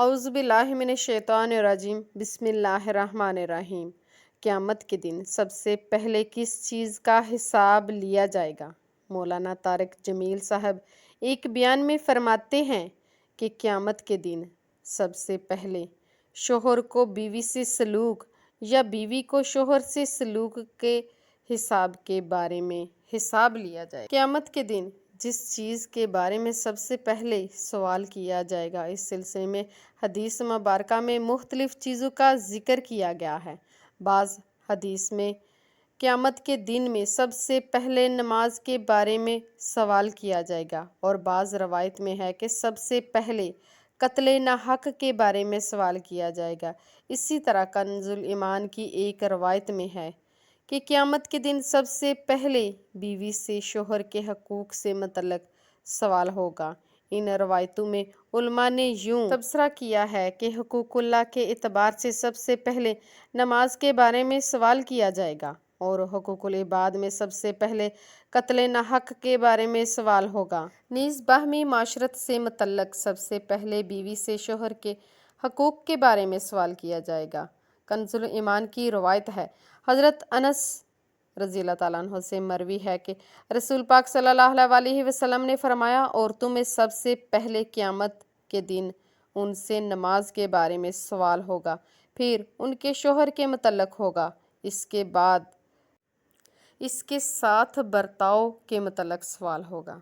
اعوذ باللہ من الشیطان الرجیم بسم اللہ الرحمن الرحیم۔ قیامت کے دن سب سے پہلے کس چیز کا حساب لیا جائے گا؟ مولانا طارق جمیل صاحب ایک بیان میں فرماتے ہیں کہ قیامت کے دن سب سے پہلے شوہر کو بیوی سے سلوک یا بیوی کو شوہر سے سلوک کے حساب کے بارے میں حساب لیا جائے گا۔ قیامت کے دن جس چیز کے بارے میں سب سے پہلے سوال کیا جائے گا، اس سلسلے میں حدیث مبارکہ میں مختلف چیزوں کا ذکر کیا گیا ہے۔ بعض حدیث میں قیامت کے دن میں سب سے پہلے نماز کے بارے میں سوال کیا جائے گا، اور بعض روایت میں ہے کہ سب سے پہلے قتل ناحق کے بارے میں سوال کیا جائے گا۔ اسی طرح کنز الایمان کی ایک روایت میں ہے کہ قیامت کے دن سب سے پہلے بیوی سے شوہر کے حقوق سے متعلق سوال ہوگا۔ ان روایتوں میں علماء نے یوں تبصرہ کیا ہے کہ حقوق اللہ کے اعتبار سے سب سے پہلے نماز کے بارے میں سوال کیا جائے گا، اور حقوق العباد میں سب سے پہلے قتل ناحق کے بارے میں سوال ہوگا۔ نیز باہمی معاشرت سے متعلق سب سے پہلے بیوی سے شوہر کے حقوق کے بارے میں سوال کیا جائے گا۔ کنز الایمان کی روایت ہے، حضرت انس رضی اللہ تعالیٰ عنہ سے مروی ہے کہ رسول پاک صلی اللہ علیہ وسلم نے فرمایا، عورتوں میں سب سے پہلے قیامت کے دن ان سے نماز کے بارے میں سوال ہوگا، پھر ان کے شوہر کے متعلق ہوگا، اس کے بعد اس کے ساتھ برتاؤ کے متعلق سوال ہوگا۔